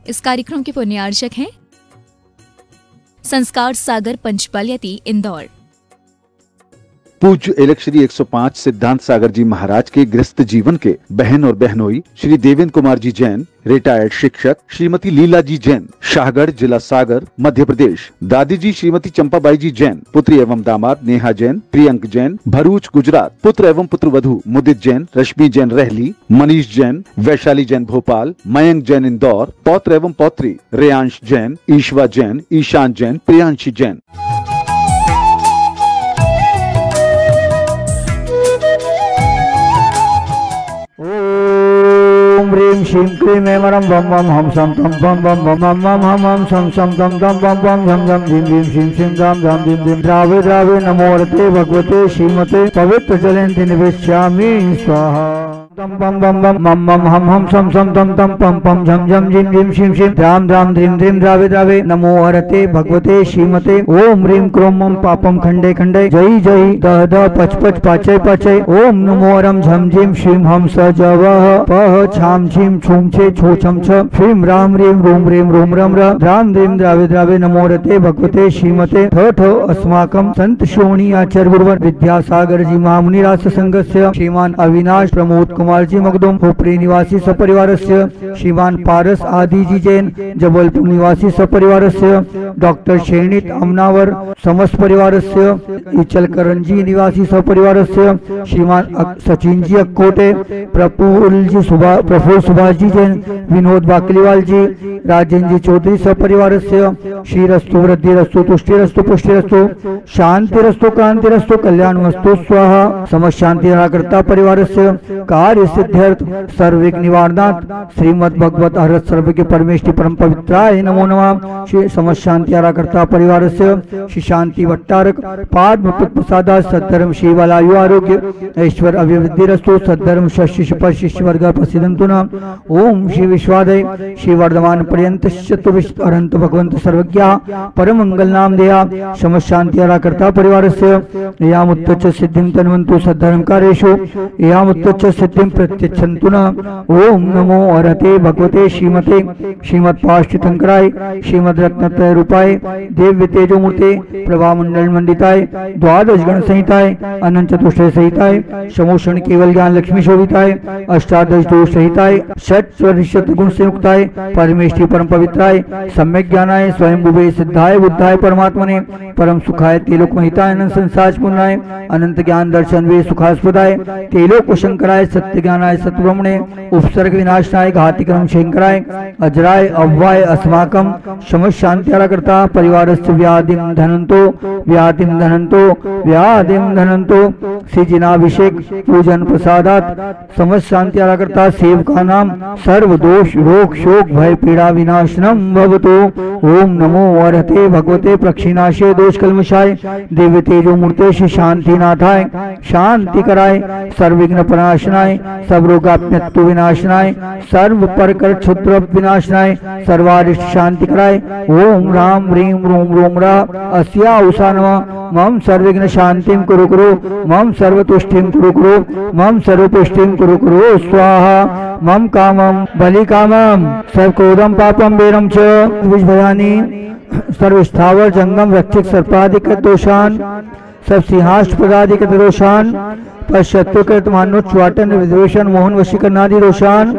इस कार्यक्रम के पुण्यार्चक हैं संस्कार सागर पंचपालियाती इंदौर। पूज्य एलक श्री 105 सिद्धांत सागर जी महाराज के गृहस्थ जीवन के बहन और बहनोई श्री देवेंद्र कुमार जी जैन, रिटायर्ड शिक्षक, श्रीमती लीला जी जैन, शाहगढ़, जिला सागर, मध्य प्रदेश, दादी जी श्रीमती चंपाबाई जी जैन, पुत्री एवं दामाद नेहा जैन, प्रियंक जैन, भरूच, गुजरात, पुत्र एवं पुत्रवधू मुदित जैन, रश्मि जैन रहली, मनीष जैन, वैशाली जैन भोपाल, मयंक जैन इंदौर, पौत्र एवं पौत्री रेयांश जैन, ईश्वा जैन, ईशान जैन, प्रियांशी जैन। ह्रीं श्रीं क्रीं ऐमरं बम बम हम सम तम बम बम बम बम बम हम हम सम सम तम तम बम बम झम झम धीम धीम श्रीं श्रीं धाम धाम धीम धीम द्रावे द्रावे नमोरते भगवते श्रीमते पवित्र जलंति निवेश्यामि स्वाहा। तम बम बम बम मम मम हम सम सम तम तम पम पम झम झम झीम झीम श्रीं श्रीं धाम धाम धीम धीम द्रावे द्रावे नमोहरते भगवते श्रीमते ओम ह्रीं क्रोम मम पापम खंडे खंडे जय जय दह दह पच पच पाचय पाचय ओम नमोरम झम झीम श्रीं हम स जवः पह छाम छीम छूम छे छो छम छ श्रीं राम ह्रीं रोम ह्रीं रोम रम र राम ह्रीं द्रावे द्रावे नमोरते भगवते श्रीमते ठ ठ अस्माकं संत श्रोणी आचार्य गुरुवर विद्यासागर जी महामुनि राष्ट्र संघस्य श्रीमान अविनाश प्रमोद कुमार जी मगदुम उपरी निवासी सपरिवारस्य श्रीमान पारस आदि जी जैन जबलपुर निवासी सपरिवारस्य डॉक्टर शेणित अमनावर समस्त परिवारस्य इचलकरंजी निवासी सपरिवारस्य श्रीमान सचिन जी अक्कोटे प्रफुल्ल सुभाष जी जैन विनोद बाकलीवाल जी राजेंद्र जी चौधरी सपरिवारस्य श्रीरस्तु वृद्धिरस्तु तुष्टिरस्तु पुष्टिरस्तु शांतिरस्तु कांतिरस्तु कल्याणमस्तु स्वाहा। समस्त शांति निराकर्ता परिवारस्य कार्य सिद्ध्यर्थ सर्विक निवारणार्थ श्रीमद् भगवत हरत सर्व के परमेष्टि परम पवित्राय नमो नमः। श्री समस्त शांति निराकर्ता परिवारस्य श्री शांति भट्टारक पाद प्रसादा सद्धर्म शिवालायु आरोग्य ऐश्वर्य अभिवृद्धिरस्तु सद्धर्म शिष्य पर शिष्य वर्ग प्रसिद्धंतु न ओम श्री विश्वादय श्री वर्धमान पर्यंत चतुर्विश अनंत भगवंत सर्वज्ञ परम मंगल नाम देया समस्त शांति निराकर्ता परिवारस्य यामुत्तच सिद्धिं तन्वन्तु सद्धर्म कार्येषु यामुत्तच सिद्धिं प्रत्यक्षन्तु न ओम नमो अरहते भगवते श्रीमते श्रीमद्पाष्टितंकराय श्रीमद रत्नत्रय रूपाय दिव्य तेजोमूर्ते प्रभा मंडल मंडिताय द्वादश गण संहिताय अनंत चतुष्टय संहिताय समोषण केवल ज्ञान लक्ष्मी शोभिताय अष्टादश दोष संहिताय षट प्रतिशत गुण संयुक्ताय परमेष्टि परम पवित्राय सम्यक ज्ञानाय स्वयंभुवे सिद्धाय बुद्धाय परमात्मने परम सुखाय तेलोक महिताय अनंत संसार पूर्णाय अनंत ज्ञान दर्शन वे सुखास्पदाय तेलोक शंकराय सत्य ज्ञानाय सत्ब्रह्मणे उपसर्ग विनाशनाय घाति क्रम शंकराय अजराय अव्वाय अस्माकं समस्त शांति करता परिवारस्य व्याधिं धनंतो श्रीजिनाभिषेक पूजन प्रसादात समस्त शांति करता सेवका नाम सर्व दोष रोग शोक भय पीड़ा विनाशनम भवतु। ओम नमो अरहते भगवते प्रक्षिणाशे दोष कल्मषाय दिव्य तेजो मूर्ते श्री शांतिनाथाय शांति कराय सर्वविघ्न प्रणाशनाय सब रोगाप्यत्तु विनाशनाय सर्व परकर क्षुद्र विनाशनाय सर्वारिष्ट शांति कराय ओम राम ह्रीं रोम रोम रा अस्या उषा नमः मम सर्वविघ्न शांतिं कुरु कुरु मम सर्वतुष्टिं कुरु कुरु मम सर्वपुष्टिं कुरु कुरु स्वाहा। मम कामम बलि कामम सर्वक्रोधम पापम बेरम च विषभयानि सर्वस्थावर जंगम रक्षक सर्पादिक दोषान सब सिंहाष्ट पदादिक दोषान पश्चत्वकृत मानोच्वाटन विद्वेषण मोहन वशीकरणादि दोषान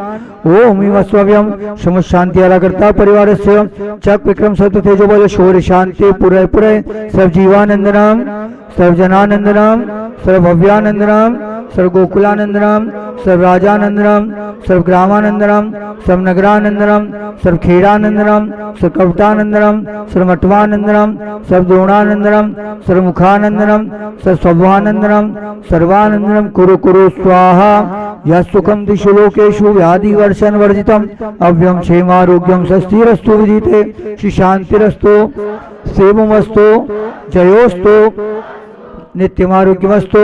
ओम हिमस्वव्यम समस्त शांति आराकर्ता परिवारस्य चक विक्रम सत्य तेजो बल शौर्य शांति पुरय पुरय सब जीवानंदनाम सर्व जनानंदनाम सर्व भव्यानंदनाम सर्व गोकुलानंदनाम सर्व राजानंदनाम सर्व ग्रामानंदनाम सर्व नगरानंदनाम सर्व खेड़ानंदनाम सर्व कवटानंदनाम सर्व मठवानंदनाम सर्व द्रोणानंदनाम सर्व मुखानंदनाम सर्व स्वभानंदनाम सर्वानंदनम कुरु कुरु स्वाहा। यस्सुखम दिशु लोकेषु व्याधि वर्षण वर्जितम अव्यम क्षेमारोग्यम स्वस्तिरस्तु विदिते श्री शांतिरस्तु सेवमस्तु जयोस्तु नित्यमारोग्यमस्तु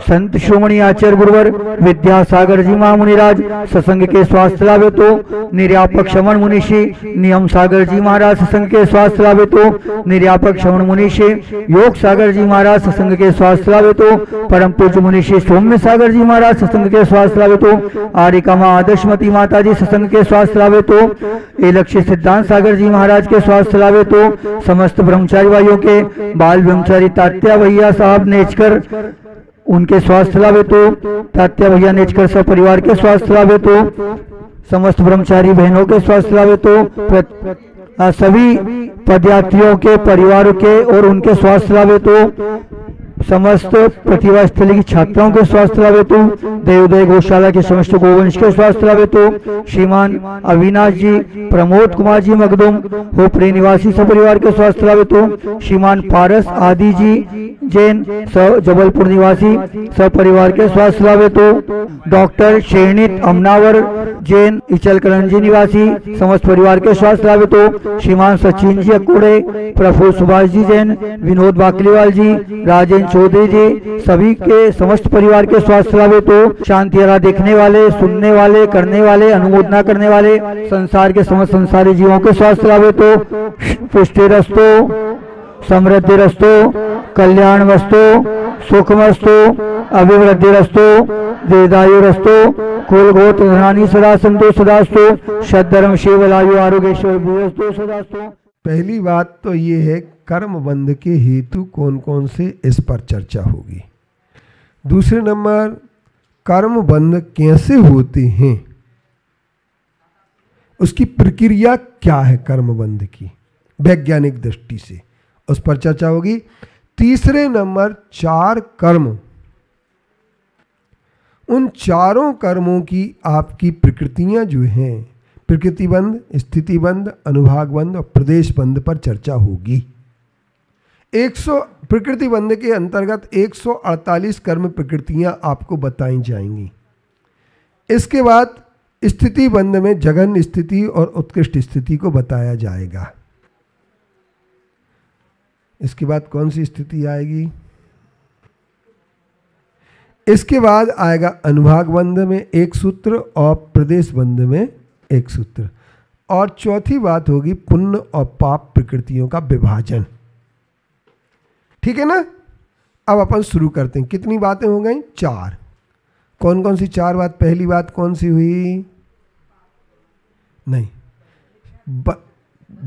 संत श्रोमणी आचार्य गुरुवर विद्यासागर जी महामुनिराज सत्संग के स्वास्थ्य लाभे तो निर्यापक श्रवण मुनिषि नियम सागर जी महाराज सत्संग के स्वास्थ्य लाभे तो निर्यापक श्रवण मुनिषि योग सागर जी महाराज सत्संग के स्वास्थ्य लाभे तो परम पूज्य मुनिषि सौम्य सागर जी महाराज सत्संग के स्वास्थ्य लाभे तो आर्यकामा आदर्शमती माता जी सत्संग के स्वास्थ्य लाभे तो ए लक्ष्य सिद्धांत सागर जी महाराज के स्वास्थ्य लाभे तो समस्त ब्रह्मचारी भाइयों के बाल ब्रह्मचारी तात्या भैया साहब नेचकर उनके स्वास्थ्य लाभे तो तात्या भैया नेचकर सब परिवार के स्वास्थ्य लाभे तो समस्त ब्रह्मचारी बहनों के स्वास्थ्य लाभे तो सभी पदयात्रियों के परिवारों के और उनके स्वास्थ्य लाभे तो समस्त प्रतिभा स्थली की छात्राओं के स्वास्थ्य लाभे तो देवोदय गौशाला के समस्त गोवंश के स्वास्थ्य लाभे तो श्रीमान अविनाश जी प्रमोद कुमार जी मखदूम होपरे निवासी सपरिवार के स्वास्थ्य लाभे तो श्रीमान पारस आदि जी जैन जबलपुर निवासी सपरिवार के स्वास्थ्य लाभे तो डॉक्टर शेणित अमनावर जैन इचलकरंजी निवासी समस्त परिवार के स्वास्थ्य लाभे तो श्रीमान सचिन जी अकुड़े प्रफुल्ल सुभाष जी जैन विनोद बाकलीवाल जी राजेंद्र चौधरी जी सभी के समस्त परिवार के स्वास्थ्य लाभे तो शांति आरा देखने वाले सुनने वाले करने वाले अनुमोदना करने वाले संसार के समस्त संसारी जीवों के स्वास्थ्य लाभे तो पुष्टि रस्तो समृद्धि रस्तो कल्याण वस्तु सुखमस्तु अभिवृद्धि रस्तो दीर्घायु रस्तो कुल गोत्र धनानी सदा संतो सदास्तु सद्धर्म शिवलायु आरोग्येश्वर भूयस्तु सदास्तु। पहली बात तो ये है कर्म बंध के हेतु कौन कौन से, इस पर चर्चा होगी। दूसरे नंबर कर्म बंध कैसे होते हैं, उसकी प्रक्रिया क्या है कर्म बंध की वैज्ञानिक दृष्टि से, उस पर चर्चा होगी। तीसरे नंबर चार कर्म, उन चारों कर्मों की आपकी प्रकृतियां जो हैं, प्रकृति बंध, स्थिति बंध, अनुभाग बंध और प्रदेश बंध पर चर्चा होगी। 100 प्रकृति बंध के अंतर्गत 148 कर्म प्रकृतियां आपको बताई जाएंगी। इसके बाद स्थिति बंध में जघन्य स्थिति और उत्कृष्ट स्थिति को बताया जाएगा। इसके बाद कौन सी स्थिति आएगी? इसके बाद आएगा अनुभाग बंध में एक सूत्र और प्रदेश बंध में एक सूत्र, और चौथी बात होगी पुण्य और पाप प्रकृतियों का विभाजन। ठीक है ना? अब अपन शुरू करते हैं। कितनी बातें हो गई? चार। कौन कौन सी चार बात? पहली बात कौन सी हुई? नहीं,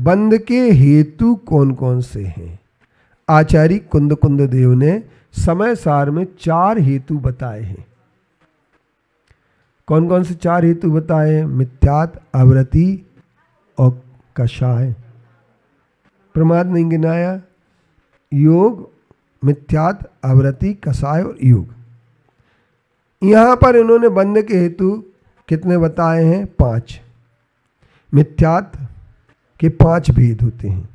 बंध के हेतु कौन कौन से हैं? आचार्य कुंद कुंद देव ने समय सार में चार हेतु बताए हैं। कौन कौन से चार हेतु बताए हैं? मिथ्यात, आवृत्ति और कषाय। प्रमाद नहीं गिनाया। योग, मिथ्यात, आवृत्ति, कषाय और योग। यहां पर इन्होंने बंध के हेतु कितने बताए हैं? 5। मिथ्यात के 5 भेद होते हैं।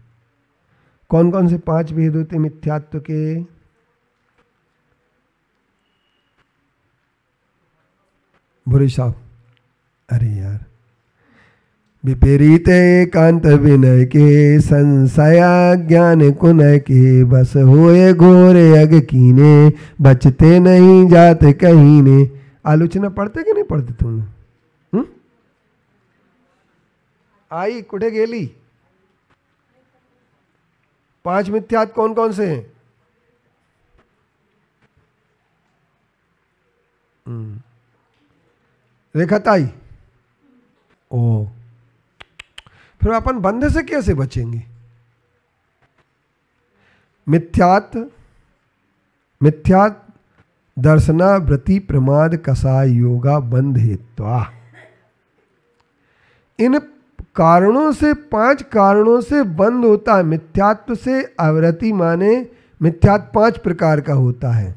कौन कौन से 5 भेद होते हैं मिथ्यात्व के? बुरे साहब, अरे यार, विपरीत एकांत विनय के संशया ज्ञान कुनय के बस होए घोरे अग कीने बचते नहीं जाते कहीं ने। आलोचना पढ़ते कि नहीं पढ़ते तुमने? आई कुठे गेली? 5 मिथ्यात कौन कौन से हैं? रेखाताई, ओ, फिर अपन बंध से कैसे बचेंगे? मिथ्यात, मिथ्यात दर्शना वृत्ति प्रमाद कषाय योगा बंध हेत्वा। इन कारणों से, 5 कारणों से बंध होता है। मिथ्यात्व से आवृत्ति माने मिथ्यात्व 5 प्रकार का होता है।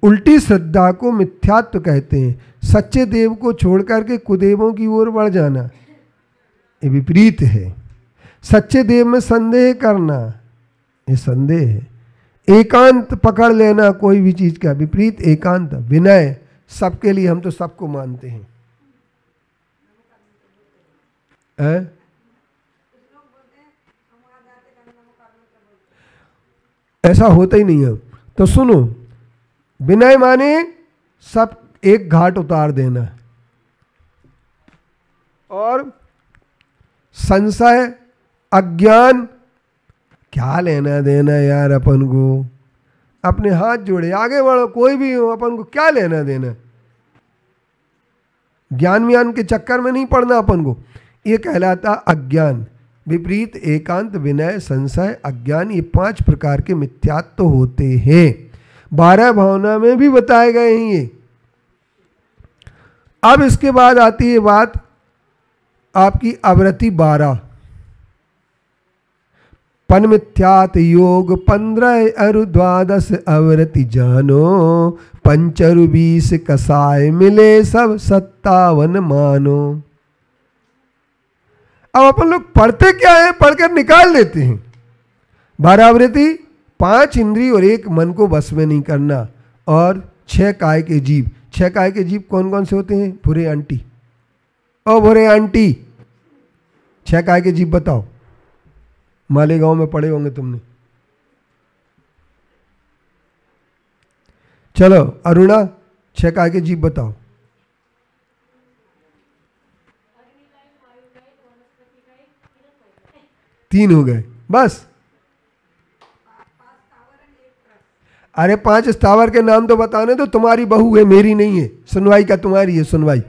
उल्टी श्रद्धा को मिथ्यात्व कहते हैं। सच्चे देव को छोड़ करके कुदेवों की ओर बढ़ जाना, ये विपरीत है। सच्चे देव में संदेह करना, ये संदेह है। एकांत पकड़ लेना कोई भी चीज का, विपरीत एकांत। विनय, सबके लिए, हम तो सबको मानते हैं। ऐसा होता ही नहीं है। तो सुनो, विनय माने सब एक घाट उतार देना, और संशय अज्ञान, क्या लेना देना यार अपन को, अपने हाथ जोड़े आगे बढ़ो, कोई भी हो, अपन को क्या लेना देना, ज्ञान व्यान के चक्कर में नहीं पड़ना अपन को, ये कहलाता अज्ञान। विपरीत, एकांत, विनय, संशय, अज्ञान, ये 5 प्रकार के मिथ्यात्व होते हैं। 12 भावना में भी बताए गए हैं ये। अब इसके बाद आती है बात आपकी अवृत्ति 12। पन मिथ्यात योग 15 अरु 12 अवृत्ति जानो, पंचरु 20 कसाय मिले सब 57 मानो। अब अपन लोग पढ़ते क्या है, पढ़कर निकाल देते हैं। 12 आवृत्ति, 5 इंद्रिय और 1 मन को बस में नहीं करना, और 6 काय के जीव। 6 काय के जीव कौन कौन से होते हैं? भूरे आंटी, ओ भूरे आंटी, 6 काय के जीव बताओ। मालेगांव में पढ़े होंगे तुमने। चलो अरुणा, 6 काय के जीव बताओ। तीन हो गए बस। अरे 5 स्थावर के नाम तो बताने दो, तुम्हारी बहू है, मेरी नहीं है। सुनवाई का तुम्हारी है, सुनवाई।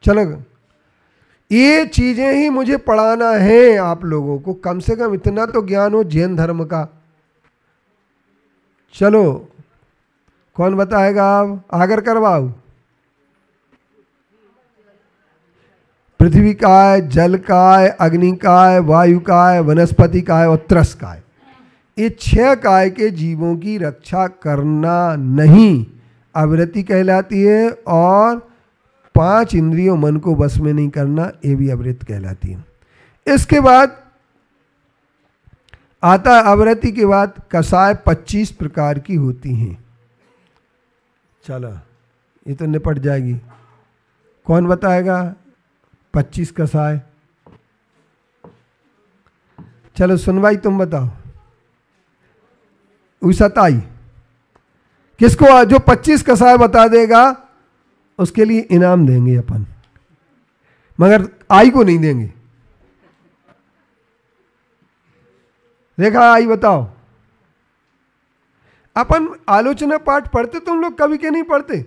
चलो, ये चीजें ही मुझे पढ़ाना है आप लोगों को, कम से कम इतना तो ज्ञान हो जैन धर्म का। चलो कौन बताएगा? आप आगर करवाओ। पृथ्वी काय, जल काय, अग्नि काय, वायु काय, वनस्पति काय और त्रस काय, ये 6 काय के जीवों की रक्षा करना नहीं अवृत्ति कहलाती है, और 5 इंद्रियों मन को बस में नहीं करना, ये भी अवृत्ति कहलाती है। इसके बाद आता अवृत्ति के बाद कसाय 25 प्रकार की होती हैं। चलो ये तो निपट जाएगी। कौन बताएगा 25 कसाय? चलो सुनवाई तुम बताओ। उषाताई, किसको जो 25 कसाय बता देगा उसके लिए इनाम देंगे अपन, मगर आई को नहीं देंगे। देखा, आई बताओ। अपन आलोचना पाठ पढ़ते तुम लोग कभी के नहीं पढ़ते?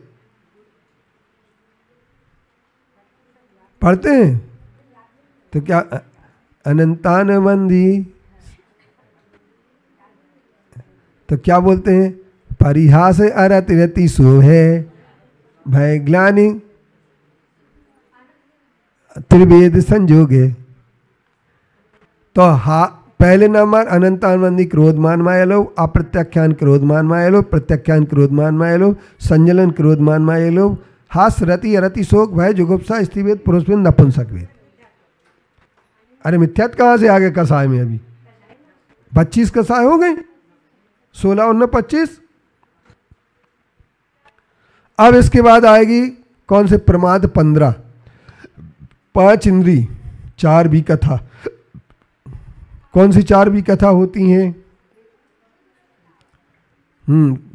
पढ़ते हैं तो क्या अनंतान बंदी, तो क्या बोलते हैं? परिहास अरत रति सो है भय ग्लानि त्रिवेद संजोगे। तो पहले नंबर अनंतान बंदी क्रोधमान मायलो, अप्रत्याख्यान क्रोधमान मायलो, प्रत्याख्यान क्रोधमान मायलो, संजलन क्रोधमान मायलो, हास रति अरति शोक भय जुगुप्सा स्त्रीवेद पुरुषवेद नपुंसकवेद। अरे मिथ्यात कहाँ से आ गए कसाय में? अभी 25 कसाय हो गए, 16 और 25। अब इसके बाद आएगी कौन से? प्रमाद 15, 5 इंद्री, 4 भी कथा। कौन सी 4 भी कथा होती हैं?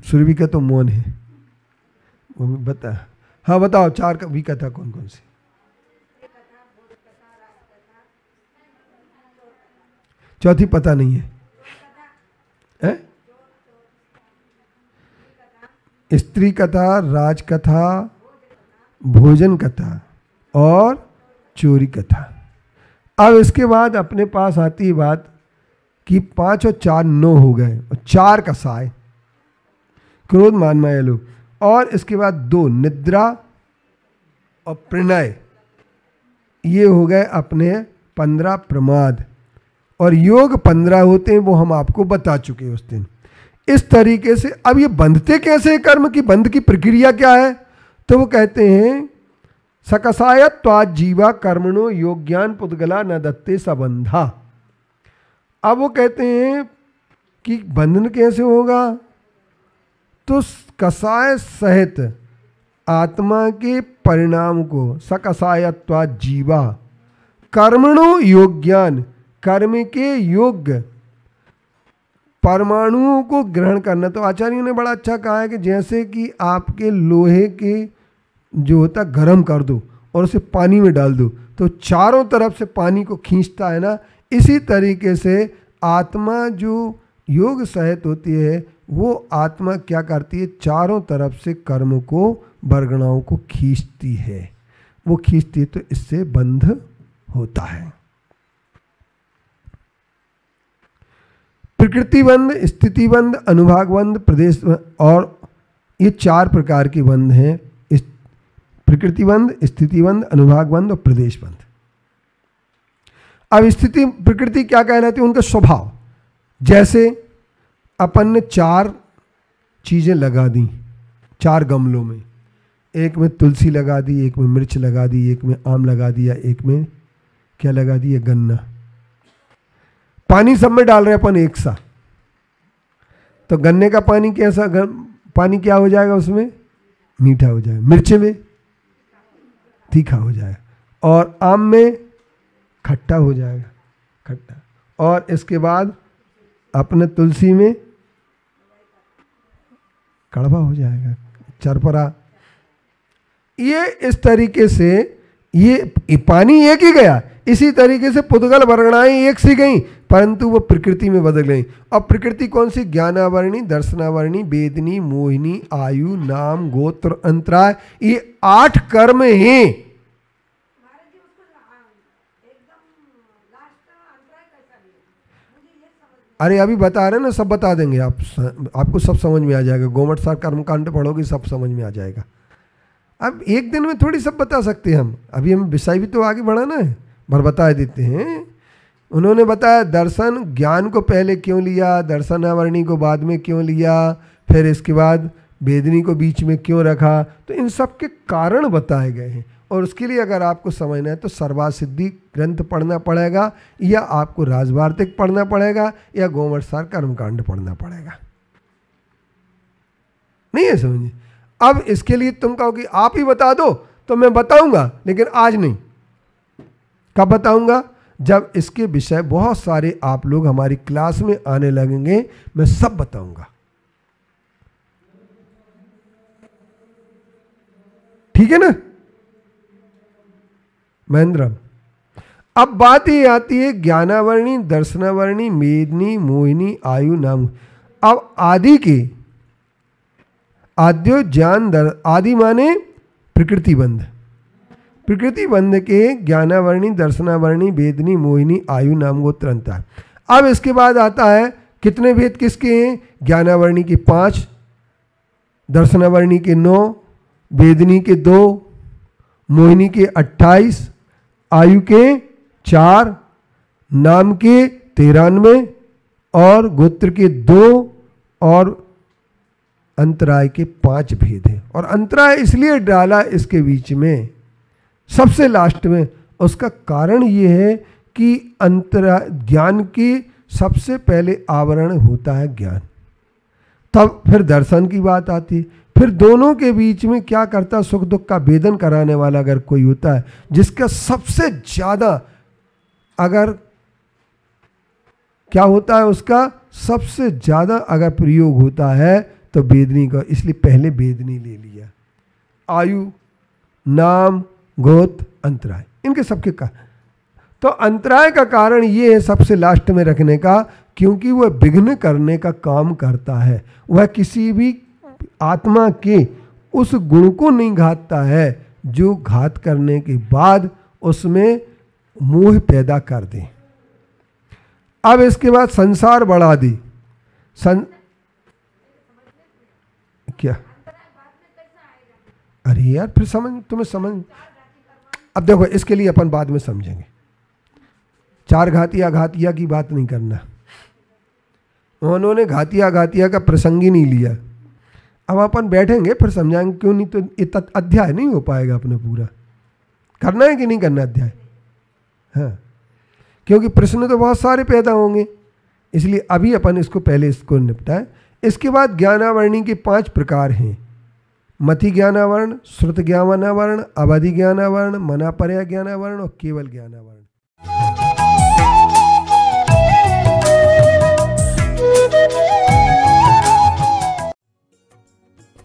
सुरभि का तो मौन है, वो बता। हाँ बताओ, 4 भी कथा कौन कौन सी? चौथी पता नहीं है, है? स्त्री कथा, राज कथा, भोजन कथा और चोरी कथा। अब इसके बाद अपने पास आती है बात कि 5 और 4 9 हो गए, और 4 कसाय क्रोध मान मायलो, और इसके बाद 2 निद्रा और प्रणय, ये हो गए अपने 15 प्रमाद, और योग 15 होते हैं, वो हम आपको बता चुके उस दिन। इस तरीके से अब ये बंधते कैसे कर्म की, बंध की प्रक्रिया क्या है? तो वो कहते हैं सकसायत्वाद जीवा कर्मणो योग्यान पुद्गला न दत्ते सबंधा। अब वो कहते हैं कि बंधन कैसे होगा? तो कसाय सहित आत्मा के परिणाम को सकसायत्वाद जीवा कर्मणो योग्यान, कर्म के योग्य परमाणुओं को ग्रहण करना। तो आचार्यों ने बड़ा अच्छा कहा है कि जैसे कि आपके लोहे के जो होता है गर्म कर दो और उसे पानी में डाल दो तो चारों तरफ से पानी को खींचता है ना, इसी तरीके से आत्मा जो योग सहित होती है वो आत्मा क्या करती है, चारों तरफ से कर्म को वर्गणाओं को खींचती है। वो खींचती है तो इससे बंध होता है। प्रकृति बंध, स्थिति बंध, अनुभाग बंध, प्रदेश बंध, और ये 4 प्रकार के बंध हैं। प्रकृति बंध, स्थिति बंध, अनुभाग बंध और प्रदेश बंध। अब स्थिति प्रकृति क्या कहलाती है, उनका स्वभाव। जैसे अपन ने 4 चीजें लगा दी 4 गमलों में, एक में तुलसी लगा दी, एक में मिर्च लगा दी, एक में आम लगा दिया, एक में क्या लगा दिया, गन्ना। पानी सब में डाल रहे अपन एक सा, तो गन्ने का पानी कैसा, पानी क्या हो जाएगा, उसमें मीठा हो जाएगा, मिर्च में तीखा हो जाएगा, और आम में खट्टा हो जाएगा, खट्टा, और इसके बाद अपने तुलसी में कड़वा हो जाएगा, चरपरा। ये इस तरीके से ये पानी एक ही गया, इसी तरीके से पुद्गल वर्गणाएं एक सी गई, परंतु वो प्रकृति में बदल गई। और प्रकृति कौन सी, ज्ञानावरणी, दर्शनावरणी, वेदनी, मोहिनी, आयु, नाम, गोत्र, अंतराय, ये 8 कर्म हैं। अरे अभी बता रहे ना, सब बता देंगे आप, आपको सब समझ में आ जाएगा। गोमट सार कर्मकांड पढ़ोगे सब समझ में आ जाएगा। अब एक दिन में थोड़ी सब बता सकते हैं हम, अभी हम विषय भी तो आगे बढ़ाना है, भर बता देते हैं। उन्होंने बताया दर्शन ज्ञान को पहले क्यों लिया, दर्शनावरणी को बाद में क्यों लिया, फिर इसके बाद वेदनी को बीच में क्यों रखा, तो इन सब के कारण बताए गए हैं। और उसके लिए अगर आपको समझना है तो सर्वासिद्धि ग्रंथ पढ़ना पड़ेगा, या आपको राजवार्तिक पढ़ना पड़ेगा, या गोमटसार कर्मकांड पढ़ना पड़ेगा। नहीं है समझिए। अब इसके लिए तुम कहो कि आप ही बता दो, तो मैं बताऊंगा, लेकिन आज नहीं। कब बताऊंगा, जब इसके विषय बहुत सारे आप लोग हमारी क्लास में आने लगेंगे, मैं सब बताऊंगा। ठीक है ना महेंद्र। अब बात ये आती है ज्ञानावरणी, दर्शनावरणी, मेदनी, मोहिनी, आयु, नाम। अब आदि के आद्यो ज्ञान आदि माने प्रकृति बंध, प्रकृति बंध के ज्ञानावरणी, दर्शनावरणी, वेदनी, मोहिनी, आयु, नाम, गोत्र, अंतराय। अब इसके बाद आता है कितने भेद किसके हैं, ज्ञानावरणी के 5, दर्शनावरणी के 9, वेदनी के 2, मोहिनी के 28, आयु के 4, नाम के 93 और गोत्र के 2 और अंतराय के 5 भेद हैं। और अंतराय इसलिए डाला इसके बीच में सबसे लास्ट में, उसका कारण ये है कि अंतराय ज्ञान की सबसे पहले आवरण होता है ज्ञान, तब फिर दर्शन की बात आती है, फिर दोनों के बीच में क्या करता, सुख दुख का भेदन कराने वाला अगर कोई होता है, जिसका सबसे ज्यादा अगर क्या होता है, उसका सबसे ज्यादा अगर प्रयोग होता है तो वेदनी का, इसलिए पहले वेदनी ले लिया। आयु, नाम, गोत्र, अंतराय, इनके सबके का। तो अंतराय का कारण ये है सबसे लास्ट में रखने का, क्योंकि वह विघ्न करने का काम करता है। वह किसी भी आत्मा के उस गुण को नहीं घातता है जो घात करने के बाद उसमें मोह पैदा कर दे। अब इसके बाद संसार बढ़ा दी, क्या, अरे यार फिर तुम्हें समझ। अब देखो इसके लिए अपन बाद में समझेंगे, 4 घातिया घातिया की बात नहीं करना। उन्होंने घातिया घातिया का प्रसंग ही नहीं लिया। अब अपन बैठेंगे फिर समझाएंगे, क्यों नहीं, तो अध्याय नहीं हो पाएगा अपने पूरा। करना है कि नहीं करना अध्याय, हाँ, क्योंकि प्रश्न तो बहुत सारे पैदा होंगे, इसलिए अभी अपन इसको पहले इसको निपटाएं। इसके बाद ज्ञानावरणी के 5 प्रकार हैं, मति ज्ञानावरण, श्रुत ज्ञानावरण, अवधि ज्ञानावरण, मनापर्य ज्ञानावरण और केवल ज्ञानावरण।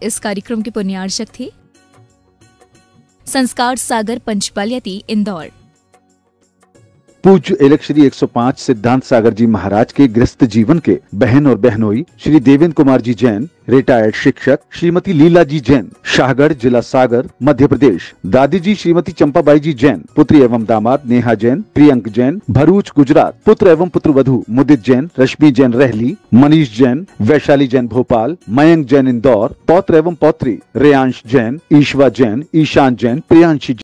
इस कार्यक्रम के पुण्यार्चक थे संस्कार सागर पंचपालियाती इंदौर। पूज्य एलक श्री 105 सिद्धांत सागर जी महाराज के गृहस्थ जीवन के बहन और बहनोई श्री देवेंद्र कुमार जी जैन, रिटायर्ड शिक्षक, श्रीमती लीला जी जैन, शाहगढ़, जिला सागर, मध्य प्रदेश, दादी जी श्रीमती चंपाबाई जी जैन, पुत्री एवं दामाद नेहा जैन, प्रियंक जैन, भरूच, गुजरात, पुत्र एवं पुत्रवधू मुदित जैन, रश्मि जैन रहली, मनीष जैन, वैशाली जैन भोपाल, मयंक जैन इंदौर, पौत्र एवं पौत्री रेयांश जैन, ईशवा जैन, ईशान जैन, प्रियांशी